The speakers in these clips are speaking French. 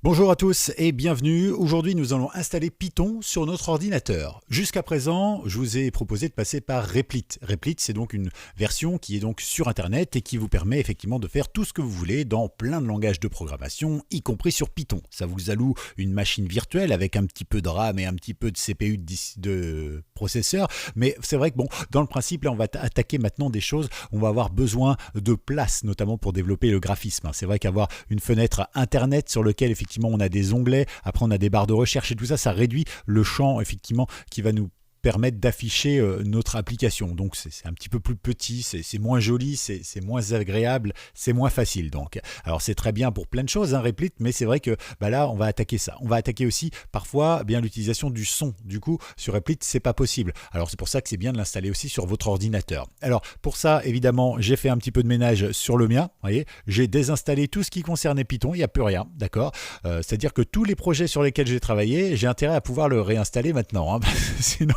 Bonjour à tous et bienvenue. Aujourd'hui, nous allons installer Python sur notre ordinateur. Jusqu'à présent, je vous ai proposé de passer par Replit. Replit, c'est donc une version qui est donc sur Internet et qui vous permet effectivement de faire tout ce que vous voulez dans plein de langages de programmation, y compris sur Python. Ça vous alloue une machine virtuelle avec un petit peu de RAM et un petit peu de CPU de processeur. Mais c'est vrai que bon, dans le principe, là, on va attaquer maintenant des choses. On va avoir besoin de place, notamment pour développer le graphisme. C'est vrai qu'avoir une fenêtre Internet sur lequel effectivement on a des onglets, après on a des barres de recherche et tout ça, ça réduit le champ effectivement qui va nous permettre d'afficher notre application. Donc c'est un petit peu plus petit, c'est moins joli, c'est moins agréable, c'est moins facile. Donc, alors c'est très bien pour plein de choses, Replit, mais c'est vrai que là on va attaquer ça. On va attaquer aussi parfois l'utilisation du son. Du coup sur Replit c'est pas possible. Alors c'est pour ça que c'est bien de l'installer aussi sur votre ordinateur. Alors pour ça évidemment j'ai fait un petit peu de ménage sur le mien. Vous voyez, j'ai désinstallé tout ce qui concernait Python. Il n'y a plus rien, d'accord. C'est-à-dire que tous les projets sur lesquels j'ai travaillé, j'ai intérêt à pouvoir le réinstaller maintenant. Sinon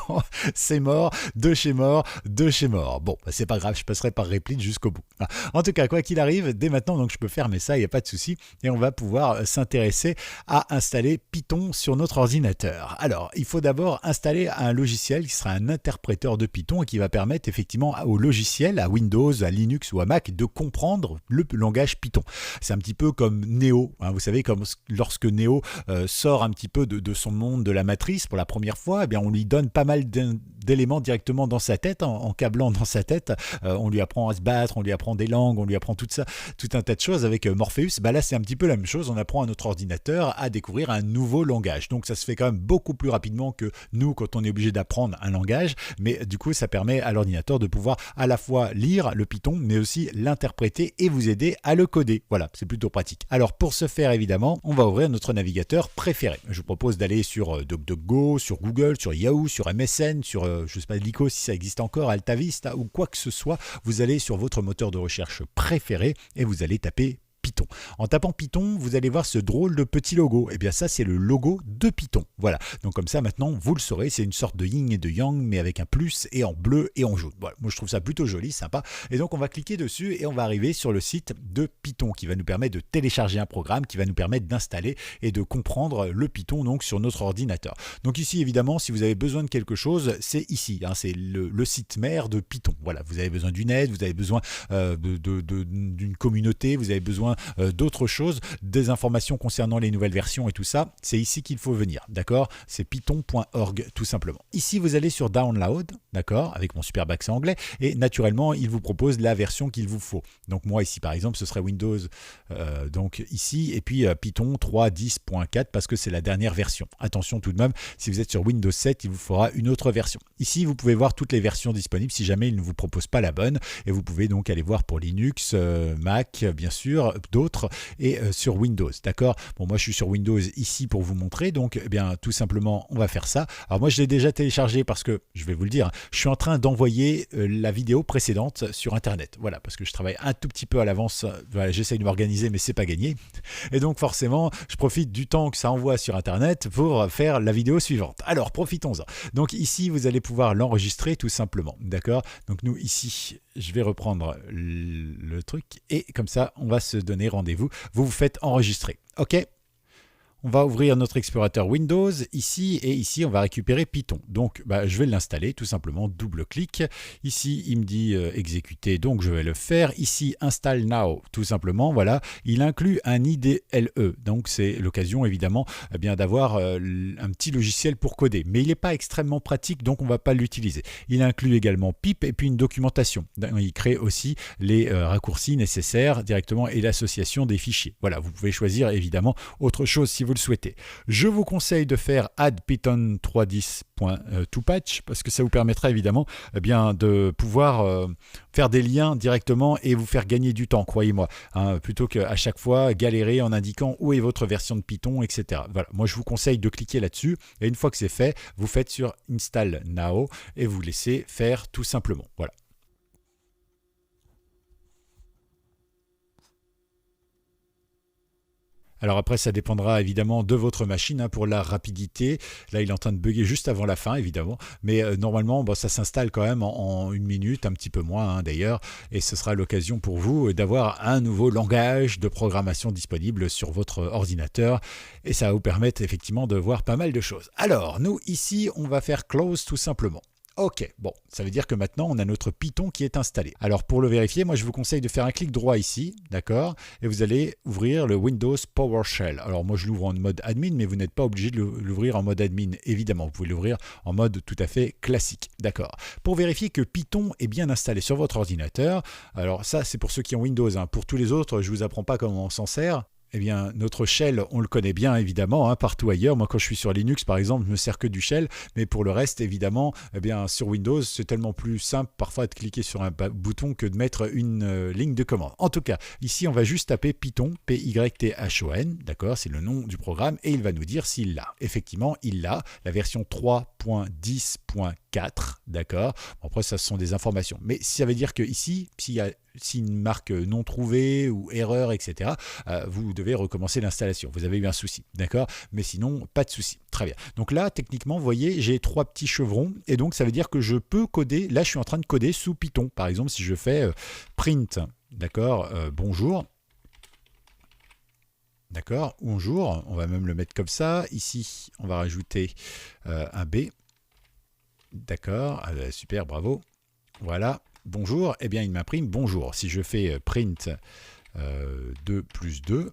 c'est mort, de chez mort, de chez mort. Bon, c'est pas grave, je passerai par Replit jusqu'au bout. En tout cas, quoi qu'il arrive, dès maintenant, donc je peux fermer ça, il n'y a pas de souci. Et on va pouvoir s'intéresser à installer Python sur notre ordinateur. Alors, il faut d'abord installer un logiciel qui sera un interpréteur de Python et qui va permettre effectivement au logiciel, à Windows, à Linux ou à Mac, de comprendre le langage Python. C'est un petit peu comme Neo. Vous savez, comme lorsque Neo sort un petit peu de son monde de la matrice pour la première fois, eh bien, on lui donne pas mal d'éléments directement dans sa tête, en câblant dans sa tête. On lui apprend à se battre, on lui apprend des langues, on lui apprend tout ça, tout un tas de choses avec Morpheus. Là, c'est un petit peu la même chose. On apprend à notre ordinateur à découvrir un nouveau langage. Donc, ça se fait quand même beaucoup plus rapidement que nous quand on est obligé d'apprendre un langage. Mais du coup, ça permet à l'ordinateur de pouvoir à la fois lire le Python, mais aussi l'interpréter et vous aider à le coder. Voilà, c'est plutôt pratique. Alors, pour ce faire, évidemment, on va ouvrir notre navigateur préféré. Je vous propose d'aller sur DuckDuckGo, sur Google, sur Yahoo, sur MSN, sur, je ne sais pas, Lycos si ça existe encore, AltaVista ou quoi que ce soit. Vous allez sur votre moteur de recherche préféré et vous allez taper Python. En tapant Python, vous allez voir ce drôle de petit logo. Et bien ça, c'est le logo de Python. Voilà. Donc comme ça, maintenant, vous le saurez, c'est une sorte de yin et de yang, mais avec un plus et en bleu et en jaune. Voilà. Moi, je trouve ça plutôt joli, sympa. Et donc, on va cliquer dessus et on va arriver sur le site de Python qui va nous permettre de télécharger un programme, qui va nous permettre d'installer et de comprendre le Python donc sur notre ordinateur. Donc ici, évidemment, si vous avez besoin de quelque chose, c'est ici. C'est le site mère de Python. Voilà. Vous avez besoin d'une aide, vous avez besoin d'une communauté, vous avez besoin d'autres choses, des informations concernant les nouvelles versions et tout ça, c'est ici qu'il faut venir, d'accord? C'est python.org tout simplement. Ici, vous allez sur Download, d'accord, avec mon superbe accent anglais, et naturellement, il vous propose la version qu'il vous faut. Donc moi, ici, par exemple, ce serait Windows, donc ici, et puis Python 3.10.4, parce que c'est la dernière version. Attention tout de même, si vous êtes sur Windows 7, il vous faudra une autre version. Ici, vous pouvez voir toutes les versions disponibles si jamais il ne vous propose pas la bonne, et vous pouvez donc aller voir pour Linux, Mac, bien sûr, d'autres et sur Windows, d'accord. Bon, moi je suis sur Windows ici pour vous montrer, donc eh bien tout simplement on va faire ça. Alors moi je l'ai déjà téléchargé parce que je vais vous le dire, je suis en train d'envoyer la vidéo précédente sur internet, voilà, parce que je travaille un tout petit peu à l'avance, voilà, j'essaye de m'organiser mais c'est pas gagné, et donc forcément je profite du temps que ça envoie sur internet pour faire la vidéo suivante. Alors profitons-en. Donc ici vous allez pouvoir l'enregistrer tout simplement, d'accord. Donc nous ici je vais reprendre le truc et comme ça on va se donner rendez-vous. Vous vous faites enregistrer. OK ? On va ouvrir notre explorateur Windows ici et ici on va récupérer Python. Donc je vais l'installer tout simplement, double-clic. Ici il me dit exécuter, donc je vais le faire. Ici install now tout simplement, voilà. Il inclut un IDLE, donc c'est l'occasion évidemment d'avoir un petit logiciel pour coder. Mais il n'est pas extrêmement pratique donc on ne va pas l'utiliser. Il inclut également pip et puis une documentation. Il crée aussi les raccourcis nécessaires directement et l'association des fichiers. Voilà, vous pouvez choisir évidemment autre chose si vous le souhaitez. Je vous conseille de faire add python 3.10.2patch parce que ça vous permettra évidemment de pouvoir faire des liens directement et vous faire gagner du temps, croyez-moi, plutôt qu'à chaque fois galérer en indiquant où est votre version de Python, etc. Voilà, moi je vous conseille de cliquer là-dessus et une fois que c'est fait, vous faites sur Install Now et vous laissez faire tout simplement. Voilà. Alors après, ça dépendra évidemment de votre machine pour la rapidité. Là, il est en train de bugger juste avant la fin, évidemment. Mais normalement, ça s'installe quand même en 1 minute, un petit peu moins d'ailleurs. Et ce sera l'occasion pour vous d'avoir un nouveau langage de programmation disponible sur votre ordinateur. Et ça va vous permettre effectivement de voir pas mal de choses. Alors, nous, ici, on va faire close tout simplement. Ok, bon, ça veut dire que maintenant on a notre Python qui est installé. Alors pour le vérifier, moi je vous conseille de faire un clic droit ici, d'accord? Et vous allez ouvrir le Windows PowerShell. Alors moi je l'ouvre en mode admin, mais vous n'êtes pas obligé de l'ouvrir en mode admin, évidemment. Vous pouvez l'ouvrir en mode tout à fait classique, d'accord? Pour vérifier que Python est bien installé sur votre ordinateur, alors ça c'est pour ceux qui ont Windows, Pour tous les autres, je ne vous apprends pas comment on s'en sert. Eh bien, notre shell, on le connaît bien, évidemment, partout ailleurs. Moi, quand je suis sur Linux, par exemple, je ne me sers que du shell. Mais pour le reste, évidemment, eh bien, sur Windows, c'est tellement plus simple parfois de cliquer sur un bouton que de mettre une ligne de commande. En tout cas, ici, on va juste taper Python, Python, d'accord, c'est le nom du programme, et il va nous dire s'il l'a. Effectivement, il l'a, la version 3.10.4, d'accord. Bon, après, ça, ce sont des informations. Mais ça veut dire que ici, s'il y a une marque non trouvée ou erreur, etc., vous devez recommencer l'installation. Vous avez eu un souci, d'accord? Mais sinon, pas de souci. Très bien. Donc là, techniquement, vous voyez, j'ai 3 petits chevrons et donc ça veut dire que je peux coder. Là, je suis en train de coder sous Python. Par exemple, si je fais print, d'accord, bonjour. D'accord, bonjour. On va même le mettre comme ça. Ici, on va rajouter un B. D'accord, super, bravo. Voilà. Bonjour, eh bien il m'imprime bonjour. Si je fais print 2 plus 2,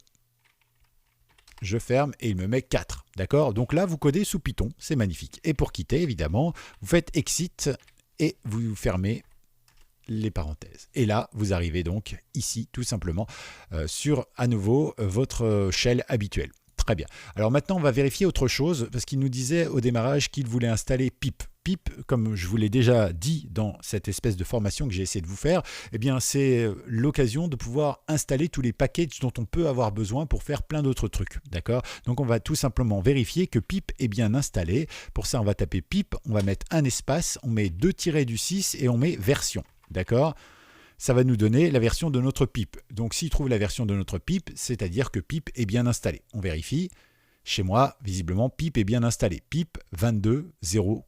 je ferme et il me met 4. D'accord? Donc là, vous codez sous Python, c'est magnifique. Et pour quitter, évidemment, vous faites exit et vous fermez les parenthèses. Et là, vous arrivez donc ici, tout simplement, sur à nouveau votre shell habituel. Très bien. Alors maintenant, on va vérifier autre chose parce qu'il nous disait au démarrage qu'il voulait installer pip. Pip, comme je vous l'ai déjà dit dans cette espèce de formation que j'ai essayé de vous faire, eh bien c'est l'occasion de pouvoir installer tous les packages dont on peut avoir besoin pour faire plein d'autres trucs. D'accord? Donc on va tout simplement vérifier que pip est bien installé. Pour ça, on va taper pip, on va mettre un espace, on met 2-du-6 et on met version. D'accord? Ça va nous donner la version de notre pip. Donc s'il trouve la version de notre pip, c'est-à-dire que pip est bien installé. On vérifie. Chez moi, visiblement, pip est bien installé. Pip 22.0.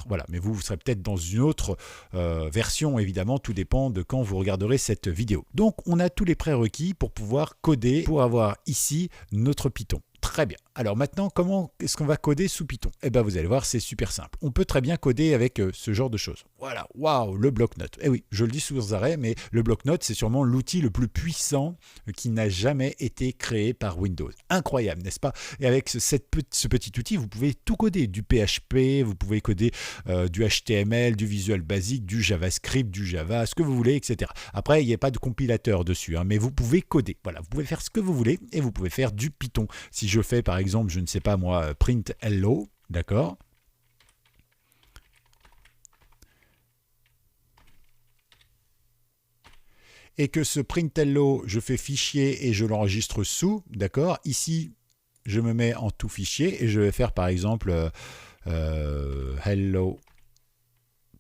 Voilà, mais vous serez peut-être dans une autre version, évidemment, tout dépend de quand vous regarderez cette vidéo. Donc, on a tous les prérequis pour pouvoir coder, pour avoir ici notre Python. Très bien. Alors maintenant, comment est-ce qu'on va coder sous Python? Eh bien, vous allez voir, c'est super simple. On peut très bien coder avec ce genre de choses. Voilà, waouh, le bloc-notes. Eh oui, je le dis sans arrêt, mais le bloc-notes, c'est sûrement l'outil le plus puissant qui n'a jamais été créé par Windows. Incroyable, n'est-ce pas? Et avec ce petit outil, vous pouvez tout coder. Du PHP, vous pouvez coder du HTML, du Visual Basic, du JavaScript, du Java, ce que vous voulez, etc. Après, il n'y a pas de compilateur dessus, mais vous pouvez coder. Voilà, vous pouvez faire ce que vous voulez et vous pouvez faire du Python. Si je fais par exemple, je ne sais pas moi, print hello, d'accord? Et que ce print hello, je fais fichier et je l'enregistre sous, d'accord? Ici, je me mets en tout fichier et je vais faire par exemple hello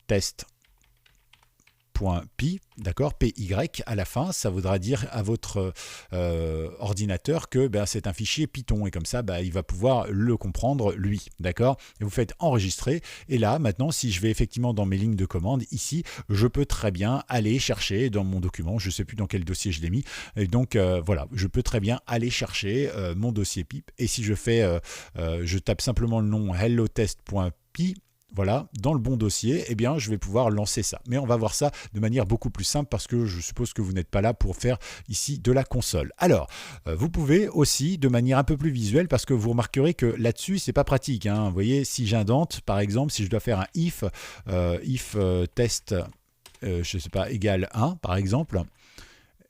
test.py, d'accord, PY à la fin, ça voudra dire à votre ordinateur que c'est un fichier Python et comme ça il va pouvoir le comprendre lui, d'accord. Et vous faites enregistrer et là maintenant si je vais effectivement dans mes lignes de commande ici, je peux très bien aller chercher dans mon document, je ne sais plus dans quel dossier je l'ai mis, et donc voilà, je peux très bien aller chercher mon dossier pip et si je fais, je tape simplement le nom hello test.py. Voilà, dans le bon dossier, eh bien, je vais pouvoir lancer ça. Mais on va voir ça de manière beaucoup plus simple parce que je suppose que vous n'êtes pas là pour faire ici de la console. Alors, vous pouvez aussi de manière un peu plus visuelle parce que vous remarquerez que là-dessus, c'est pas pratique. Vous voyez, si j'indente, par exemple, si je dois faire un if test, je sais pas, égale 1, par exemple,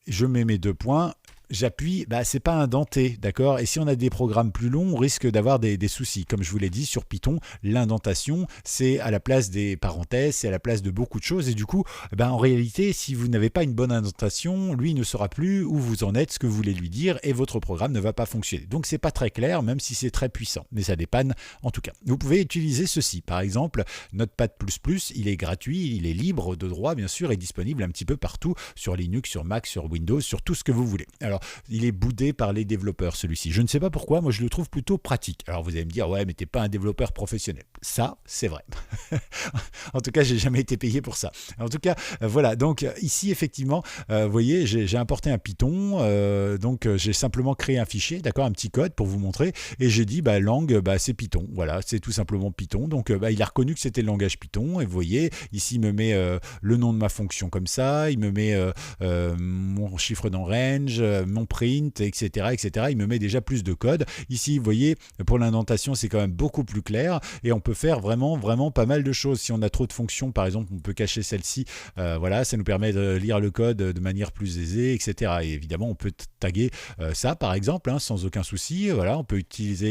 je mets mes 2 points. J'appuie, c'est pas indenté, d'accord? Et si on a des programmes plus longs, on risque d'avoir des soucis. Comme je vous l'ai dit, sur Python, l'indentation, c'est à la place des parenthèses, c'est à la place de beaucoup de choses. Et du coup, en réalité, si vous n'avez pas une bonne indentation, lui ne saura plus où vous en êtes, ce que vous voulez lui dire, et votre programme ne va pas fonctionner. Donc, c'est pas très clair, même si c'est très puissant. Mais ça dépanne en tout cas. Vous pouvez utiliser ceci. Par exemple, Notepad++, il est gratuit, il est libre de droit, bien sûr, et disponible un petit peu partout sur Linux, sur Mac, sur Windows, sur tout ce que vous voulez. Alors, Alors, il est boudé par les développeurs, celui-ci. Je ne sais pas pourquoi, moi je le trouve plutôt pratique. Alors, vous allez me dire, ouais, mais t'es pas un développeur professionnel. Ça, c'est vrai. En tout cas, j'ai jamais été payé pour ça. En tout cas, voilà. Donc, ici, effectivement, vous voyez, j'ai importé un Python. Donc, j'ai simplement créé un fichier, d'accord, un petit code pour vous montrer. Et j'ai dit, langue, c'est Python. Voilà, c'est tout simplement Python. Donc, il a reconnu que c'était le langage Python. Et vous voyez, ici, il me met le nom de ma fonction comme ça. Il me met mon chiffre dans range, mon print, etc., etc. Il me met déjà plus de code. Ici, vous voyez, pour l'indentation, c'est quand même beaucoup plus clair. Et on peut faire vraiment, vraiment pas mal de choses. Si on a trop de fonctions, par exemple, on peut cacher celle-ci. Voilà, ça nous permet de lire le code de manière plus aisée, etc. Et évidemment, on peut taguer ça, par exemple, sans aucun souci. Voilà, on peut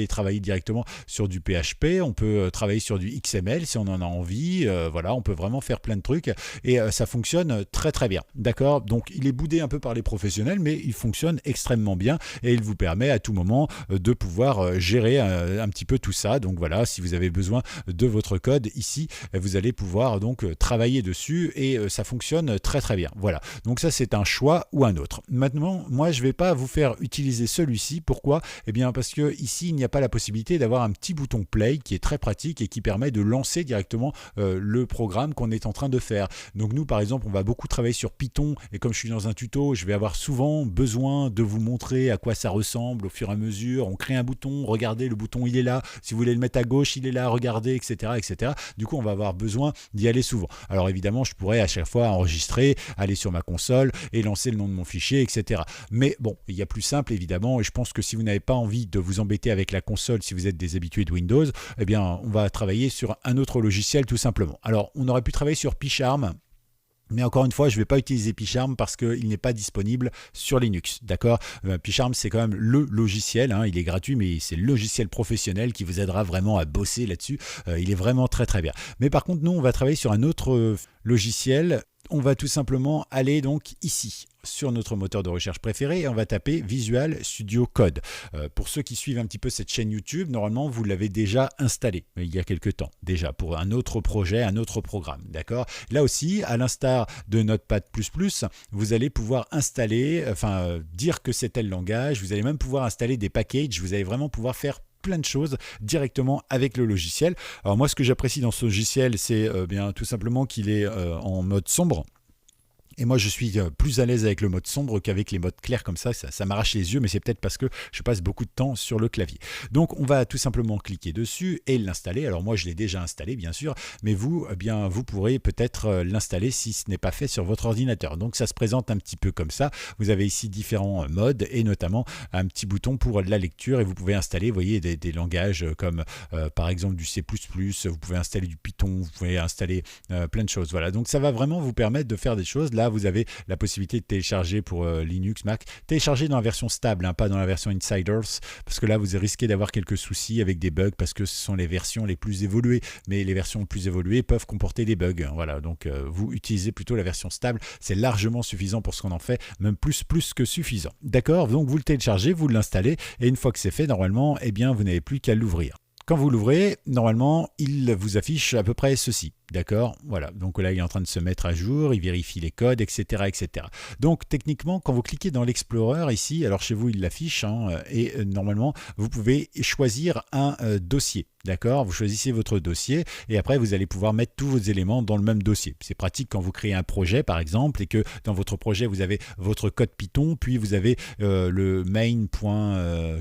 travailler directement sur du PHP. On peut travailler sur du XML si on en a envie. Voilà, on peut vraiment faire plein de trucs. Et ça fonctionne très, très bien. D'accord? Donc, il est boudé un peu par les professionnels, mais il fonctionne extrêmement bien. Et il vous permet à tout moment de pouvoir gérer un petit peu tout ça. Donc, voilà, si vous avez besoin de votre code ici, vous allez pouvoir donc travailler dessus et ça fonctionne très très bien. Voilà, donc ça c'est un choix ou un autre. Maintenant, moi je ne vais pas vous faire utiliser celui-ci. Pourquoi? Eh bien parce que ici il n'y a pas la possibilité d'avoir un petit bouton play qui est très pratique et qui permet de lancer directement le programme qu'on est en train de faire. Donc nous par exemple on va beaucoup travailler sur Python et comme je suis dans un tuto, je vais avoir souvent besoin de vous montrer à quoi ça ressemble au fur et à mesure. On crée un bouton, regardez le bouton il est là, si vous voulez le mettre à gauche il est là, regardez, etc., etc. Du coup on va avoir besoin d'y aller souvent. Alors évidemment je pourrais à chaque fois enregistrer, aller sur ma console et lancer le nom de mon fichier, etc. Mais bon, il y a plus simple évidemment et je pense que si vous n'avez pas envie de vous embêter avec la console, si vous êtes des habitués de Windows, eh bien on va travailler sur un autre logiciel tout simplement. Alors on aurait pu travailler sur PyCharm. Mais encore une fois, je ne vais pas utiliser PyCharm parce qu'il n'est pas disponible sur Linux. D'accord? PyCharm, c'est quand même le logiciel. Il est gratuit, mais c'est le logiciel professionnel qui vous aidera vraiment à bosser là-dessus. Il est vraiment très très bien. Mais par contre, nous, on va travailler sur un autre logiciel. On va tout simplement aller donc ici sur notre moteur de recherche préféré et on va taper Visual Studio Code. Pour ceux qui suivent un petit peu cette chaîne YouTube, normalement vous l'avez déjà installé il y a quelques temps déjà pour un autre projet, un autre programme. D'accord? Là aussi, à l'instar de Notepad++, vous allez pouvoir installer, dire que c'est tel langage. Vous allez même pouvoir installer des packages. Vous allez vraiment pouvoir faire plein de choses directement avec le logiciel. Alors moi, ce que j'apprécie dans ce logiciel, c'est bien tout simplement qu'il est en mode sombre. Et moi, je suis plus à l'aise avec le mode sombre qu'avec les modes clairs comme ça. Ça m'arrache les yeux, mais c'est peut-être parce que je passe beaucoup de temps sur le clavier. Donc, on va tout simplement cliquer dessus et l'installer. Alors moi, je l'ai déjà installé, bien sûr, mais vous, vous pourrez peut-être l'installer si ce n'est pas fait sur votre ordinateur. Donc, ça se présente un petit peu comme ça. Vous avez ici différents modes et notamment un petit bouton pour la lecture et vous pouvez installer, vous voyez, des langages comme par exemple du C++, vous pouvez installer du Python, vous pouvez installer plein de choses. Voilà, donc ça va vraiment vous permettre de faire des choses. Là, vous avez la possibilité de télécharger pour Linux, Mac, télécharger dans la version stable, pas dans la version Insiders, parce que là, vous risquez d'avoir quelques soucis avec des bugs, parce que ce sont les versions les plus évoluées, mais les versions les plus évoluées peuvent comporter des bugs. Voilà, donc vous utilisez plutôt la version stable, c'est largement suffisant pour ce qu'on en fait, même plus que suffisant. D'accord? Donc vous le téléchargez, vous l'installez, et une fois que c'est fait, normalement, eh bien, vous n'avez plus qu'à l'ouvrir. Quand vous l'ouvrez, normalement, il vous affiche à peu près ceci. D'accord? Voilà. Donc là, il est en train de se mettre à jour, il vérifie les codes, etc., etc. Donc, techniquement, quand vous cliquez dans l'Explorer ici, alors chez vous, il l'affiche, et normalement, vous pouvez choisir un dossier. D'accord? Vous choisissez votre dossier et après, vous allez pouvoir mettre tous vos éléments dans le même dossier. C'est pratique quand vous créez un projet, par exemple, et que dans votre projet, vous avez votre code Python, puis vous avez le main point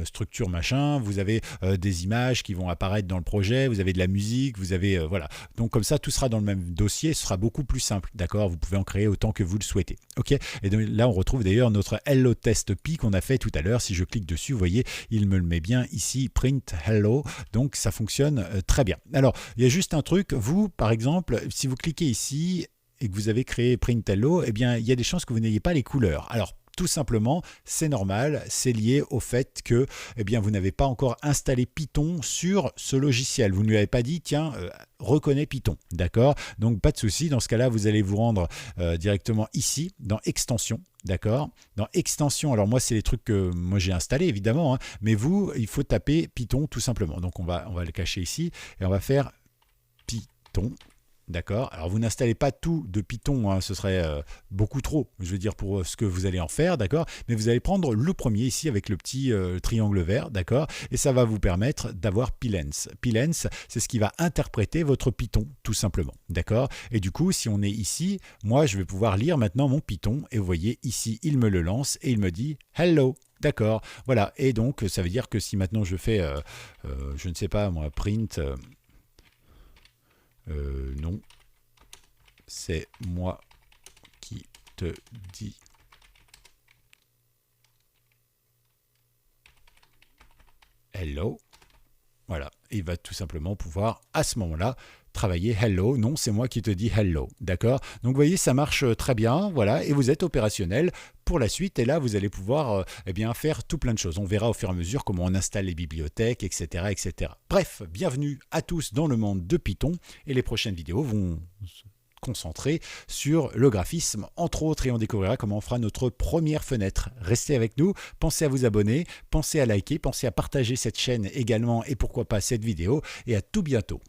structure machin, vous avez des images qui vont apparaître dans le projet, vous avez de la musique, vous avez voilà. Donc comme ça, tout sera dans le même dossier, ce sera beaucoup plus simple. D'accord? Vous pouvez en créer autant que vous le souhaitez. Ok? Et donc, là, on retrouve d'ailleurs notre Hello Test Py qu'on a fait tout à l'heure. Si je clique dessus, vous voyez, il me le met bien ici, print hello. Donc ça fonctionne très bien. Alors, il y a juste un truc. Vous, par exemple, si vous cliquez ici et que vous avez créé print hello, eh bien, il y a des chances que vous n'ayez pas les couleurs. Alors, tout simplement, c'est normal, c'est lié au fait que vous n'avez pas encore installé Python sur ce logiciel. Vous ne lui avez pas dit, tiens, reconnais Python. D'accord? Donc, pas de souci. Dans ce cas-là, vous allez vous rendre directement ici, dans Extensions. D'accord? Dans Extensions, alors moi, c'est les trucs que moi j'ai installés, évidemment, mais vous, il faut taper Python tout simplement. Donc, on va le cacher ici et on va faire Python. D'accord? Alors, vous n'installez pas tout de Python, hein, ce serait beaucoup trop, je veux dire, pour ce que vous allez en faire, d'accord? Mais vous allez prendre le premier ici avec le petit triangle vert, d'accord? Et ça va vous permettre d'avoir Pylens. Pylens, c'est ce qui va interpréter votre Python, tout simplement, d'accord? Et du coup, si on est ici, moi, je vais pouvoir lire maintenant mon Python. Et vous voyez, ici, il me le lance et il me dit « Hello ». D'accord, voilà. Et donc, ça veut dire que si maintenant je fais, je ne sais pas, moi, print... non, c'est moi qui te dis hello. Voilà, il va tout simplement pouvoir à ce moment-là travailler hello. Non, c'est moi qui te dis hello. D'accord? Donc vous voyez, ça marche très bien. Voilà, et vous êtes opérationnel pour la suite. Et là, vous allez pouvoir eh bien, faire tout plein de choses. On verra au fur et à mesure comment on installe les bibliothèques, etc., etc. Bref, bienvenue à tous dans le monde de Python. Et les prochaines vidéos vont concentré sur le graphisme, entre autres, et on découvrira comment on fera notre première fenêtre. Restez avec nous, pensez à vous abonner, pensez à liker, pensez à partager cette chaîne également et pourquoi pas cette vidéo, et à tout bientôt.